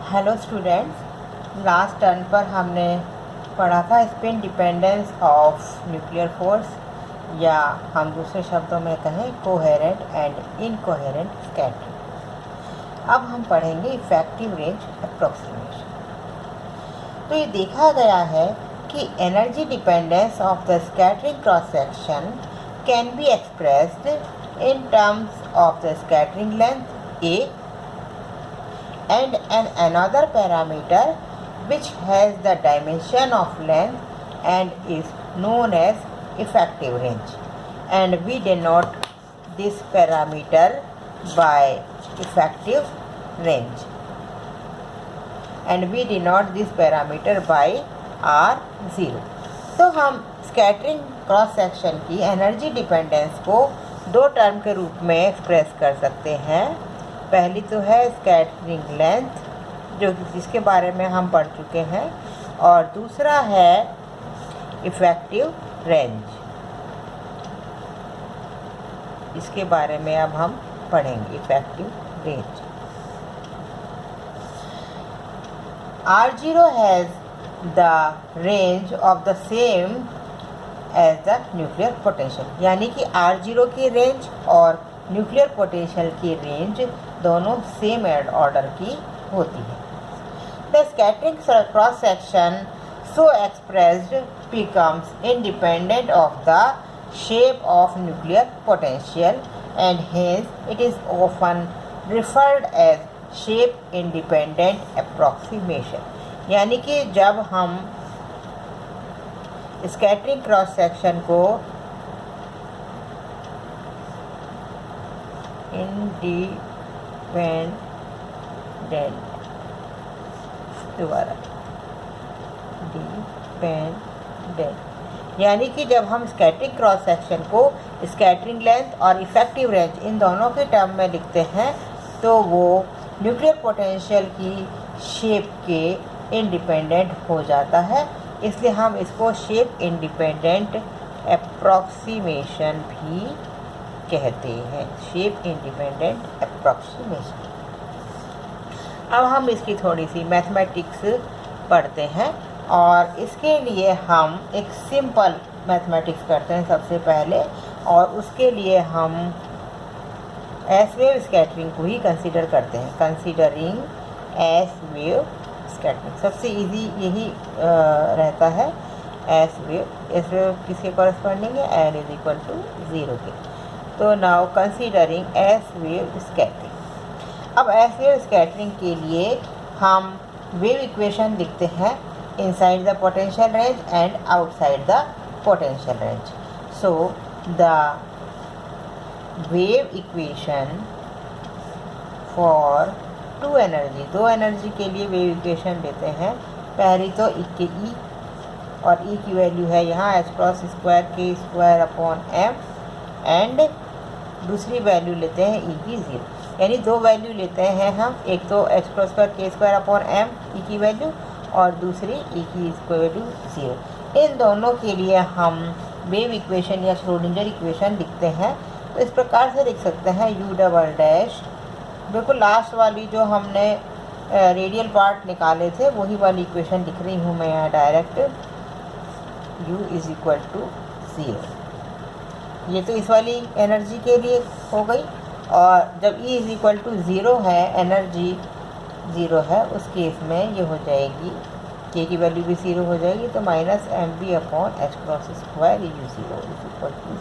Hello students, last turn पर हमने पढ़ा था spin dependence of nuclear force, या हम दूसरे शब्दों में कहें कोहेरेंट एंड इनकोहेरेंट स्कैटरिंग। अब हम पढ़ेंगे इफेक्टिव रेंज अप्रोक्सीमेशन। तो ये देखा गया है कि energy dependence of the scattering cross section can be expressed in terms of the scattering length A and another parameter which has the dimension of length and is known as effective range, and we denote this parameter by effective range, and we denote this parameter by R0। तो हम scattering cross section की energy dependence को दो term के रूप में express कर सकते हैं। पहली तो है स्कैटरिंग लेंथ, जो जिसके बारे में हम पढ़ चुके हैं, और दूसरा है इफेक्टिव रेंज, इसके बारे में अब हम पढ़ेंगे। Effective range R0 has the range of the same as the nuclear potential, यानी कि R0 की रेंज और न्यूक्लियर पोटेंशियल की रेंज दोनों सेम ऑर्डर की होती है। The scattering cross section so expressed becomes independent of the shape of nuclear potential, and hence it is often referred as shape independent approximation। यानी कि जब हम स्कैटरिंग क्रॉस सेक्शन को यानी कि जब हम स्कैटरिंग क्रॉस सेक्शन को स्कैटरिंग लेंथ और इफेक्टिव रेंज इन दोनों के टर्म में लिखते हैं, तो वो न्यूक्लियर पोटेंशियल की शेप के इंडिपेंडेंट हो जाता है। इसलिए हम इसको शेप इंडिपेंडेंट अप्रॉक्सीमेशन भी कहते हैं। Shape independent approximation. अब हम इसकी थोड़ी सी मैथमेटिक्स पढ़ते हैं, और इसके लिए हम एक सिंपल मैथमेटिक्स करते हैं सबसे पहले, और उसके लिए हम एस वेव स्कैटरिंग को ही कंसीडर करते हैं। कंसीडरिंग एस वेव स्कैटरिंग सबसे इजी यही रहता है। एस वेव किसके कॉरस्पॉन्डिंग है? n इज इक्वल टू 0 के। तो now considering S wave scattering. अब एस वेव स्कैटरिंग के लिए हम वेव इक्वेशन लिखते हैं inside the potential range and outside the potential range. So the wave equation for दो एनर्जी के लिए वेव इक्वेशन लेते हैं। पहली तो E के E, और E की वैल्यू है यहाँ h क्रॉस स्क्वायर के स्क्वायर अपॉन m, एंड दूसरी वैल्यू लेते हैं E की 0। यानी दो वैल्यू लेते हैं हम, एक तो h क्रॉस स्क्वायर के स्क्वायर अपॉन m E की वैल्यू, और दूसरी E की वैल्यू 0। इन दोनों के लिए हम वेव इक्वेशन या श्रोडिंगर इक्वेशन लिखते हैं। तो इस प्रकार से लिख सकते हैं U डबल डैश, बिल्कुल लास्ट वाली जो हमने रेडियल पार्ट निकाले थे वही वाली इक्वेशन लिख रही हूँ मैं यहाँ direct. U is equal to 0। ये तो इस वाली एनर्जी के लिए हो गई, और जब E इज इक्वल टू 0 है, एनर्जी 0 है, उस केस में ये हो जाएगी, K की वैल्यू भी 0 हो जाएगी, तो minus mv upon h cross square U0 is equal to 0।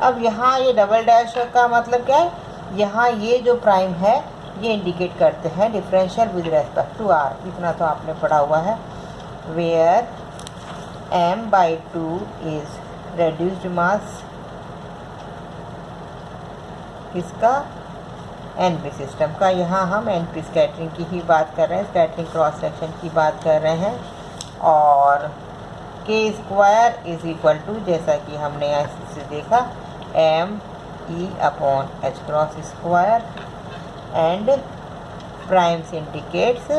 अब यहाँ ये डबल डैश का मतलब क्या है? यहाँ ये जो प्राइम है ये इंडिकेट करते हैं differential with respect to r। इतना तो आपने पढ़ा हुआ है। वेयर m/2 इज रेड्यूस्ड मास किसका? एनपी सिस्टम का। यहाँ हम एनपी स्कैटरिंग की ही बात कर रहे हैं, स्कैटरिंग क्रॉस सेक्शन की बात कर रहे हैं। और के स्क्वायर इज इक्वल टू, जैसा कि हमने यहाँ से देखा, M E upon H cross square, and primes indicates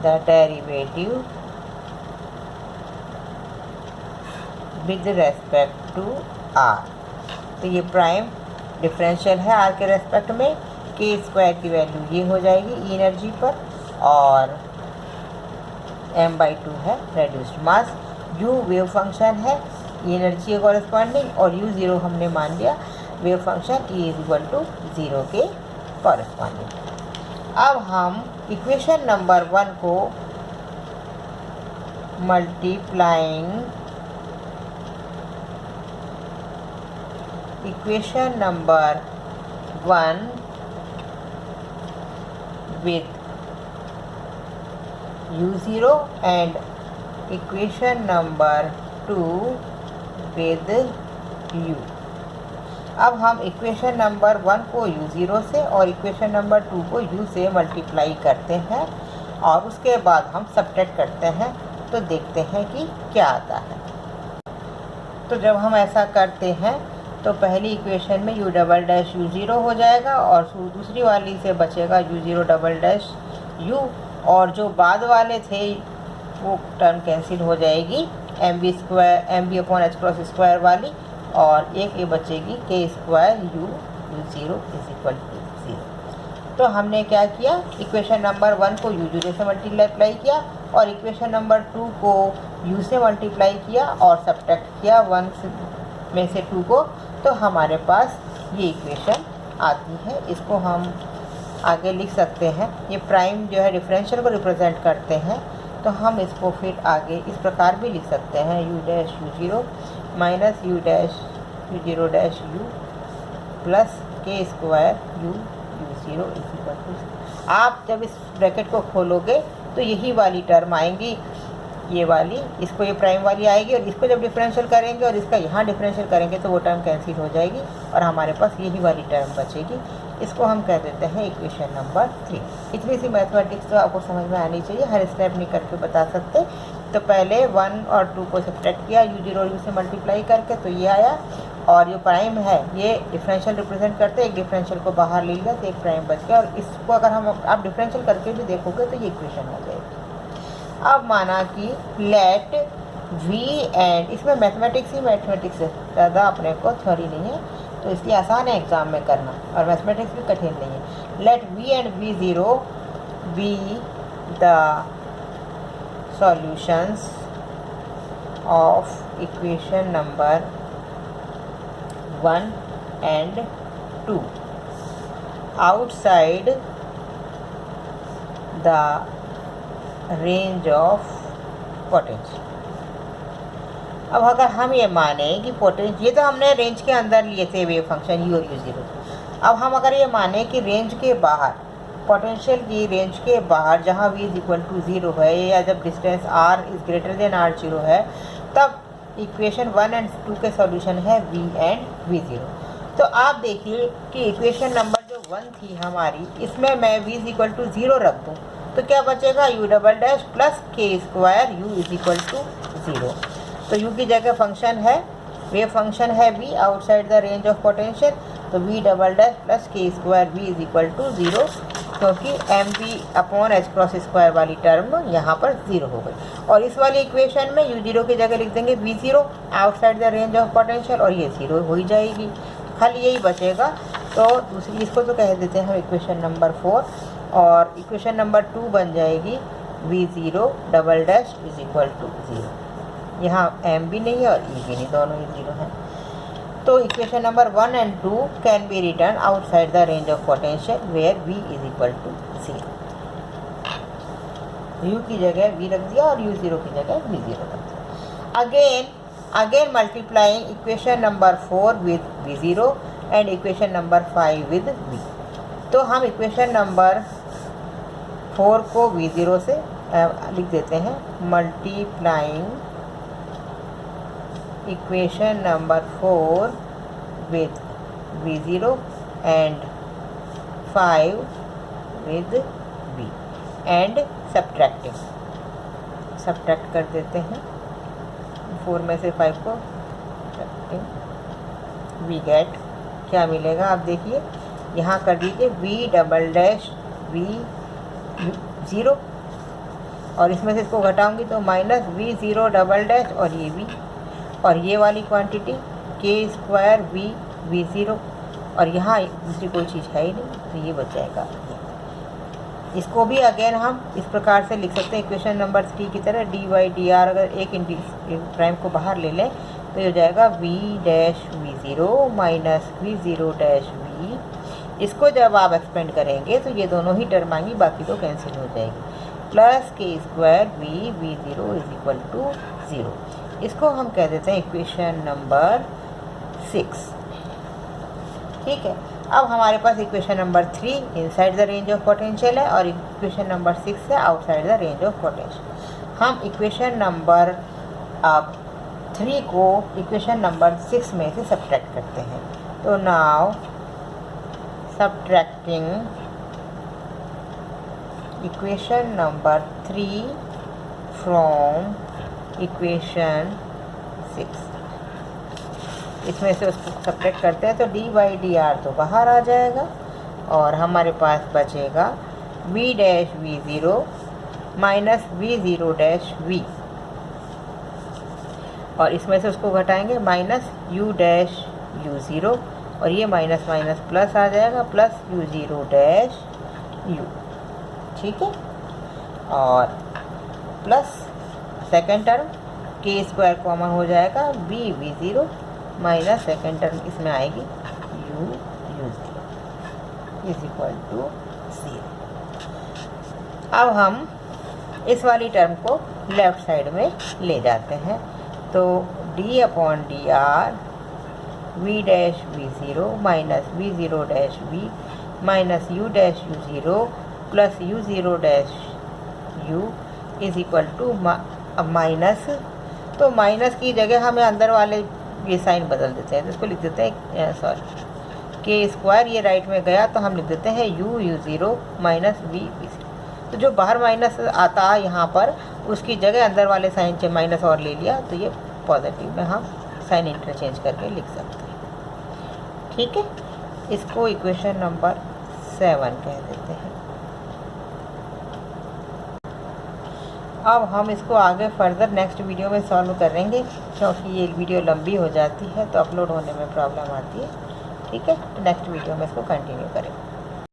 the derivative with respect to r। तो ये प्राइम डिफरेंशियल है आर के रेस्पेक्ट में। के स्क्वायर की वैल्यू ये हो जाएगी एनर्जी पर, और m/2 है रेड्यूस्ड मास। u वेव फंक्शन है एनर्जी के कॉरेस्पॉन्डिंग, और u0 हमने मान लिया वेव फंक्शन E=0 के कॉरेस्पॉन्डिंग। अब हम इक्वेशन नंबर 1 को multiplying equation number 1 with u0 and equation number 2 with u। अब हम इक्वेशन नंबर 1 को u0 से और इक्वेशन नंबर 2 को u से मल्टीप्लाई करते हैं, और उसके बाद हम सब्ट्रैक्ट करते हैं तो देखते हैं कि क्या आता है। तो जब हम ऐसा करते हैं तो पहली इक्वेशन में u डबल डैश u0 हो जाएगा, और दूसरी वाली से बचेगा u0 डबल डैश u, और जो बाद वाले थे वो टर्म कैंसिल हो जाएगी mb/h² वाली, और एक ये बचेगी k² u0 = 0। तो हमने क्या किया, इक्वेशन नंबर 1 को u0 से मल्टीप्लाई किया और इक्वेशन नंबर 2 को u से मल्टीप्लाई किया और सब्ट्रैक्ट किया 1 में से 2 को, तो हमारे पास ये इक्वेशन आती है। इसको हम आगे लिख सकते हैं। ये प्राइम जो है डिफरेंशियल को रिप्रेजेंट करते हैं, तो हम इसको फिर आगे इस प्रकार भी लिख सकते हैं u'(u0) minus u'(u0' u plus k² u0 = आप जब इस ब्रैकेट को खोलोगे तो यही वाली टर्म आएंगी, ये वाली, इसको ये प्राइम वाली आएगी, और इसको जब डिफरेंशियल करेंगे और इसका यहाँ डिफरेंशियल करेंगे तो वो टर्म कैंसिल हो जाएगी और हमारे पास यही वाली टर्म बचेगी। इसको हम कह देते हैं इक्वेशन नंबर 3। इतनी सी मैथमेटिक्स तो आपको समझ में आनी चाहिए, हर स्टेप नहीं करके बता सकते। तो पहले 1 और 2 को सब्ट्रैक्ट किया u0 और u से मल्टीप्लाई करके, तो ये आया, और जो प्राइम है ये डिफरेंशियल रिप्रेजेंट करते हैं, एक डिफरेंशियल को बाहर ले लिया तो एक प्राइम बच गया, और इसको अगर हम आप डिफरेंशियल करके भी देखोगे तो ये इक्वेशन हो जाएगी। अब माना कि लेट v एंड, इसमें मैथमेटिक्स ही मैथमेटिक्स है, ज़्यादा अपने को थ्योरी नहीं है, तो इसलिए आसान है एग्ज़ाम में करना, और मैथमेटिक्स भी कठिन नहीं है। Let v and v0 be the solutions of equation number 1 and 2 outside the range of potential। अब अगर हम ये माने कि पोटेंशियल, ये तो हमने रेंज के अंदर लिए थे वेव फंक्शन u और u0, अब हम अगर ये माने कि रेंज के बाहर, पोटेंशियल की रेंज के बाहर जहाँ v = 0 है, या जब डिस्टेंस r > r0 है, तब इक्वेशन 1 एंड 2 के सॉल्यूशन है v एंड v0। तो आप देखिए कि इक्वेशन नंबर जो 1 थी हमारी, इसमें मैं v = 0 रख दूँ तो क्या बचेगा, u double dash plus k² u = 0। तो u की जगह फंक्शन है, वेव फंक्शन है v outside the range of potential, तो v double dash plus k² v = 0, क्योंकि mb/h² वाली टर्म यहाँ पर 0 हो गई। और इस वाली इक्वेशन में u0 की जगह लिख देंगे v0 outside the range of potential, और ये 0 हो ही जाएगी, खाली यही बचेगा। तो दूसरी इसको तो कह देते हैं हम इक्वेशन नंबर 4, और इक्वेशन नंबर 2 बन जाएगी v0 डबल डैश = 0। यहाँ m भी नहीं है और e भी नहीं, दोनों ही 0 हैं। तो equation number 1 and 2 can be written outside the range of potential where v = 0। u की जगह v रख दिया और u0 की जगह v0 रख दिया। Again multiplying equation number 4 with v0 and equation number 5 with v। तो हम इक्वेशन नंबर 4 को v0 से लिख देते हैं, multiplying equation number 4 with v0 and 5 with v and subtract कर देते हैं 4 में से 5 को, वी गेट क्या मिलेगा, आप देखिए यहाँ कर दीजिए v डबल डैश v0, और इसमें से इसको घटाऊंगी तो माइनस v0 डबल डैश और ये v, और ये वाली क्वांटिटी k² v v0 और यहाँ दूसरी कोई चीज़ है ही नहीं, तो ये बच जाएगा। इसको भी अगेन हम इस प्रकार से लिख सकते हैं इक्वेशन नंबर 3 की तरह, dy dr अगर एक प्राइम को बाहर ले लें तो ये हो जाएगा v dash v0 minus v0 dash v। इसको जब आप एक्सपेंड करेंगे तो ये दोनों ही टर्म आएंगी, बाकी तो कैंसिल हो जाएगी। प्लस के square v0 is equal to 0। इसको हम कह देते हैं इक्वेशन नंबर 6। ठीक है, अब हमारे पास equation number 3 inside the range of potential है और इक्वेशन नंबर 6 है outside the range of potential. हम इक्वेशन नंबर 3 को इक्वेशन नंबर 6 में से सब्ट्रैक्ट करते हैं। तो now subtracting equation number 3 from equation 6, इसमें से उसको सब्ट्रैक्ट करते हैं तो डी बाई डी आर तो बाहर आ जाएगा और हमारे पास बचेगा v dash v0 minus v0 dash v, और इसमें से उसको घटाएंगे माइनस u डैश u0 और ये माइनस माइनस प्लस आ जाएगा प्लस u0 डैश u। ठीक है, और प्लस सेकेंड टर्म के स्क्वायर कॉमन हो जाएगा v0 माइनस सेकेंड टर्म इसमें आएगी u0 इज इक्वल टू 0। अब हम इस वाली टर्म को लेफ्ट साइड में ले जाते हैं तो d upon D R v dash v0 minus v0 dash v minus u dash u0 plus u0 dash u is equal to minus, तो माइनस की जगह हमें अंदर वाले ये साइन बदल देते हैं, तो इसको लिख देते हैं सॉरी के स्क्वायर, ये राइट में गया तो हम लिख देते हैं u0 माइनस v। तो जो बाहर माइनस आता है यहाँ पर उसकी जगह अंदर वाले साइन से माइनस और ले लिया तो ये पॉजिटिव में हम साइन इंटरचेंज करके लिख सकते हैं। ठीक है, इसको इक्वेशन नंबर 7 कह देते हैं। अब हम इसको आगे फर्दर नेक्स्ट वीडियो में सॉल्व करेंगे क्योंकि ये वीडियो लंबी हो जाती है तो अपलोड होने में प्रॉब्लम आती है। ठीक है, तो नेक्स्ट वीडियो में इसको कंटिन्यू करेंगे।